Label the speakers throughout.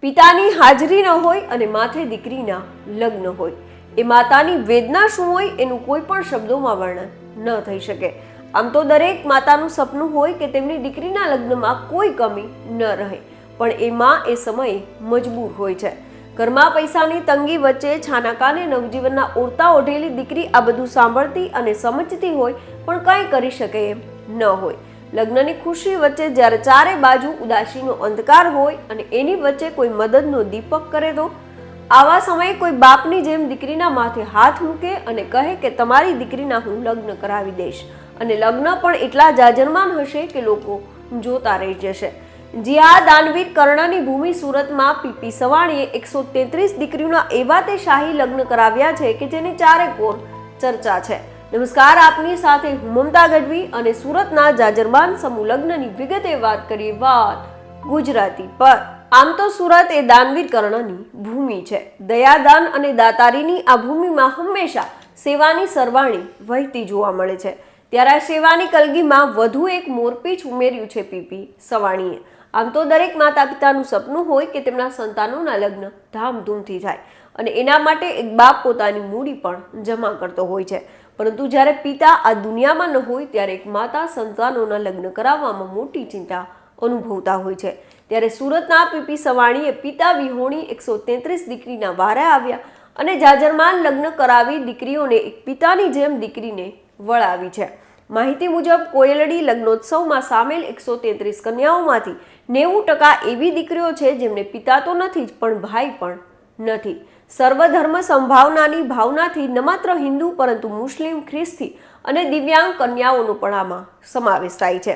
Speaker 1: પિતાની હાજરી ન હોય અને માથે દીકરીના લગ્ન હોય, એ માતાની વેદના શું હોય એનું કોઈ પણ શબ્દોમાં વર્ણન ન થઈ શકે. આમ તો દરેક માતાનું સપનું હોય કે તેમની દીકરીના લગ્નમાં કોઈ કમી ન રહે, પણ એ માં એ સમયે મજબૂર હોય છે. ઘરમાં પૈસાની તંગી વચ્ચે છાનાકાને નવજીવનના ઓરતા ઓઢેલી દીકરી આ બધું સાંભળતી અને સમજતી હોય પણ કંઈ કરી શકે એમ ન હોય. લગ્નની ખુશી વચ્ચે જ્યારે ચારે બાજુ ઉદાસીનો અંધકાર હોય અને એની વચ્ચે કોઈ મદદનો દીપક કરે તો આવા સમયે કોઈ બાપની જેમ દીકરીના માથે હાથ મૂકે અને કહે કે તમારી દીકરીના હું લગ્ન કરાવી દઈશ, અને લગ્ન પણ એટલા જાજરમાન હશે કે લોકો જોતા રહી જશે. જી આ દાનવીર કર્ણની ભૂમિ સુરતમાં પીપી સવાણીએ 133 દીકરીઓના એવા તે શાહી લગ્ન કરાવ્યા છે કે જેની ચારે કોર ચર્ચા છે. નમસ્કાર, આપની સાથે હું મમતા ગઢવી અને સુરતના જાજરમાન સમૂહ લગ્નની વિગતે વાત કરીએ વાત ગુજરાતી પર. આમ તો સુરત એ દાનવીર કર્ણની ભૂમિ છે. દયાદાન અને દાતારીની આ ભૂમિમાં હંમેશા સેવાની સરવાણી વહેતી જોવા મળે છે. ત્યારે આ સેવાની કલગીમાં વધુ એક મોરપીંછ ઉમેર્યું છે પીપી સવાણીએ. આમ તો દરેક માતા પિતાનું સપનું હોય કે તેમના સંતાનોના લગ્ન ધામધૂમથી થાય અને એના માટે એક બાપ પોતાની મૂડી પણ જમા કરતો હોય છે. પરંતુ જ્યારે પિતા આ દુનિયામાં ન હોય ત્યારે એક માતા સંતાનોના લગ્ન કરાવવામાં મોટી ચિંતા અનુભવતા હોય છે. ત્યારે સુરતના પીપી સવાણીએ પિતા વિહોણી 133 દીકરીના વારા આવ્યા અને જાજરમાન લગ્ન કરાવી દીકરીઓને એક પિતાની જેમ દીકરીને વળાવી છે. માહિતી મુજબ કોયલડી લગ્નોત્સવમાં સામેલ 133 કન્યાઓમાંથી 90% એવી દીકરીઓ છે જેમને પિતા તો નથી જ પણ ભાઈ પણ નથી. સર્વધર્મ સંભાવનાની ભાવનાથી ન માત્ર હિન્દુ પરંતુ મુસ્લિમ, ખ્રિસ્તી અને દિવ્યાંગ કન્યાઓનો પણ આમાં સમાવેશ થાય છે.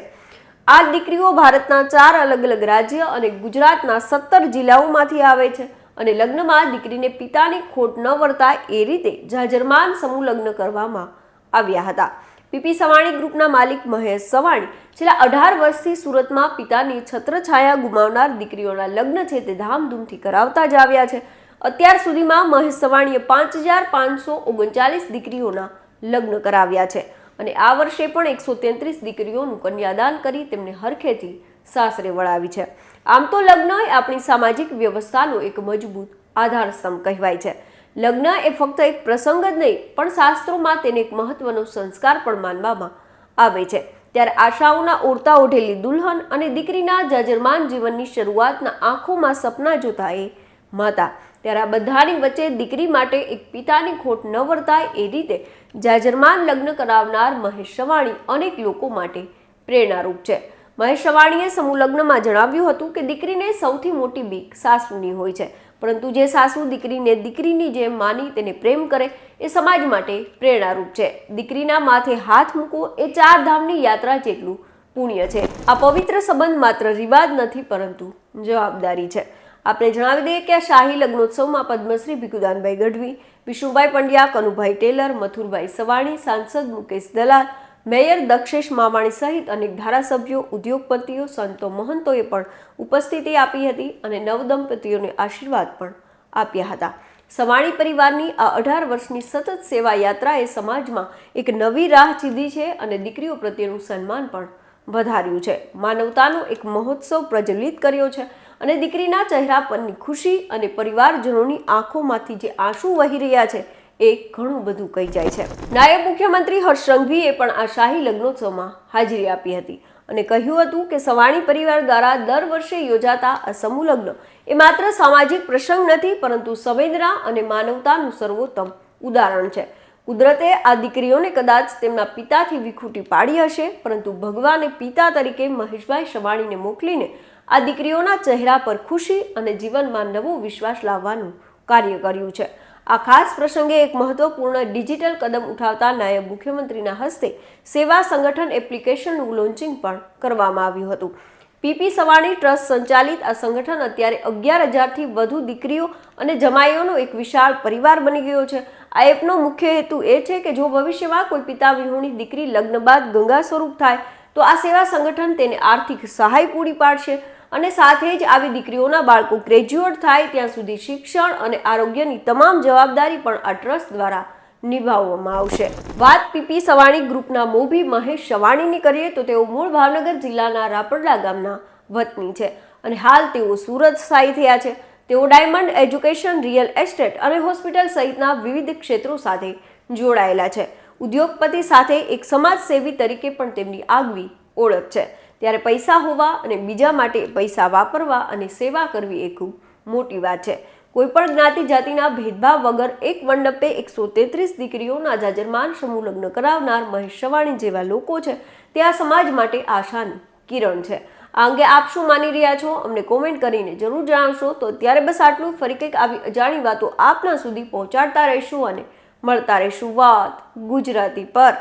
Speaker 1: આ દીકરીઓ ભારતના 4 અલગ અલગ રાજ્ય અને ગુજરાતના 17 જિલ્લાઓમાંથી આવે છે અને લગ્નમાં દીકરીને પિતાની ખોટ ન વર્તાય એ રીતે જાજરમાન સમૂહ લગ્ન કરવામાં આવ્યા હતા. પીપી સવાણી ગ્રુપના માલિક મહેશ સવાણી છેલ્લા 18 વર્ષથી સુરતમાં પિતાની છત્રછાયા ગુમાવનાર દીકરીઓના લગ્ન છે તે ધામધૂમથી કરાવતા જ આવ્યા છે. અત્યાર સુધીમાં મહેશ સવાણીએ 5539 દીકરીઓના લગ્ન કરાવ્યા છે અને આ વર્ષે પણ 133 દીકરીઓનું કન્યાદાન કરી તેમને હરખેથી સાસરે વળાવી છે. આમ તો લગ્ન એ આપણી સામાજિક વ્યવસ્થાનો એક મજબૂત આધારસ્તંભ કહેવાય છે. લગ્ન એ ફક્ત એક પ્રસંગ જ નહીં પણ શાસ્ત્રોમાં તેને એક મહત્વનો સંસ્કાર પણ માનવામાં આવે છે. ત્યારે આશાઓના ઓરતા ઓઢેલી દુલ્હન અને દીકરીના જાજરમાન જીવનની શરૂઆતના આંખોમાં સપના જોતા એ માતા. ત્યારે આ બધાની વચ્ચે દીકરી માટે એક પિતાની ખોટ ન વર્તાય એ રીતે જાજરમાન લગ્ન કરાવનાર મહેશ સવાણી અનેક લોકો માટે પ્રેરણારૂપ છે. મહેશ સવાણીએ સમૂહ લગ્નમાં જણાવ્યું હતું કે દીકરીને સૌથી મોટી બીક સાસુની હોય છે, પરંતુ જે સાસુ દીકરીને દીકરીની જેમ માની તેને પ્રેમ કરે એ સમાજ માટે પ્રેરણારૂપ છે. દીકરીના માથે હાથ મૂકવો એ 4 ધામની યાત્રા જેટલું પુણ્ય છે. આ પવિત્ર સંબંધ માત્ર રિવાજ નથી પરંતુ જવાબદારી છે. આપણે જણાવી દઈએ કે આ શાહી લગ્નોત્સવમાં પદ્મશ્રી ભીખુદાનભાઈ ગઢવી, વિષ્ણુભાઈ પંડ્યા, કનુભાઈ ટેલર, મથુરભાઈ સવાણી, સાંસદ મુકેશ દલાલ, મેયર દક્ષેશ માવાણી સહિત અનેક ધારાસભ્યો, ઉદ્યોગપતિઓ, સંતો, મહંતોએ પણ ઉપસ્થિતિ આપી હતી અને નવદંપતીઓને આશીર્વાદ પણ આપ્યા હતા. સવાણી પરિવારની આ 18 વર્ષની સતત સેવા યાત્રાએ સમાજમાં એક નવી રાહ ચીધી છે અને દીકરીઓ પ્રત્યેનું સન્માન પણ વધાર્યું છે. માનવતાનો એક મહોત્સવ પ્રજ્વલિત કર્યો છે અને દીકરીના ચહેરા પરની ખુશી અને પરિવારજનોની આંખોમાંથી જે આંસુ વહી રહ્યા છે એ ઘણું બધું કહી જાય છે. નાયબ મુખ્યમંત્રી હર્ષ સંઘવીએ પણ આ શાહી લગ્નોત્સવમાં હાજરી આપી હતી અને કહ્યું હતું કે સવાણી પરિવાર દ્વારા દર વર્ષે યોજાતા આ સમૂહ લગ્ન એ માત્ર સામાજિક પ્રસંગ નથી પરંતુ સંવેદના અને માનવતાનું સર્વોત્તમ ઉદાહરણ છે. કુદરતે આ દીકરીઓને કદાચ તેમના પિતાથી વિખૂટી પાડી હશે, પરંતુ ભગવાને પિતા તરીકે મહેશભાઈ સવાણીને મોકલીને આ દીકરીઓના ચહેરા પર ખુશી અને જીવનમાં નવો વિશ્વાસ લાવવાનું કાર્ય કર્યું છે. આ ખાસ પ્રસંગે એક મહત્વપૂર્ણ ડિજિટલ કદમ ઉઠાવતા નાયબ મુખ્યમંત્રીના હસ્તે સેવા સંગઠન એપ્લિકેશનનું લોન્ચિંગ પણ કરવામાં આવ્યું હતું. પીપી સવાણી ટ્રસ્ટ સંચાલિત આ સંગઠન અત્યારે 11,000થી વધુ દીકરીઓ અને જમાઈઓનો એક વિશાળ પરિવાર બની ગયો છે. આ એપનો મુખ્ય હેતુ એ છે કે જો ભવિષ્યમાં કોઈ પિતા વિહોણી દીકરી લગ્ન બાદ ગંગા સ્વરૂપ થાય તો આ સેવા સંગઠન તેને આર્થિક સહાય પૂરી પાડશે અને સાથે જ આવી દીકરીઓના બાળકો ગ્રેજ્યુએટ થાય ત્યાં સુધી શિક્ષણ અને આરોગ્યની તમામ જવાબદારી પણ આ ટ્રસ્ટ દ્વારા નિભાવવામાં આવશે. વાત પીપી સવાણી ગ્રુપના મોભી મહેશ સવાણીની કરીએ તો તેઓ મૂળ ભાવનગર જિલ્લાના રાપરડા ગામના વતની છે અને હાલ તેઓ સુરત સ્થાયી થયા છે. તેઓ ડાયમંડ એજ્યુકેશન, રિયલ એસ્ટેટ અને હોસ્પિટલ સહિતના વિવિધ ક્ષેત્રો સાથે જોડાયેલા છે. ઉદ્યોગપતિ સાથે એક સમાજસેવી તરીકે પણ તેમની આગવી ઓળખ છે. ત્યારે પૈસા હોવા અને બીજા માટે પૈસા વાપરવા અને સેવા કરવી એ ખૂબ મોટી વાત છે. કોઈપણ જ્ઞાતિ જાતિના ભેદભાવ વગર એક મંડપે 133 દીકરીઓના જાજરમાન સમૂહ લગ્ન કરાવનાર મહેશ સવાણી જેવા લોકો છે તે આ સમાજ માટે આશાનું કિરણ છે. આ અંગે આપ શું માની રહ્યા છો અમને કોમેન્ટ કરીને જરૂર જણાવશો. તો અત્યારે બસ આટલું. ફરી કંઈક આવી અજાણી વાતો આપના સુધી પહોંચાડતા રહીશું અને મળતા રહીશું વાત ગુજરાતી પર.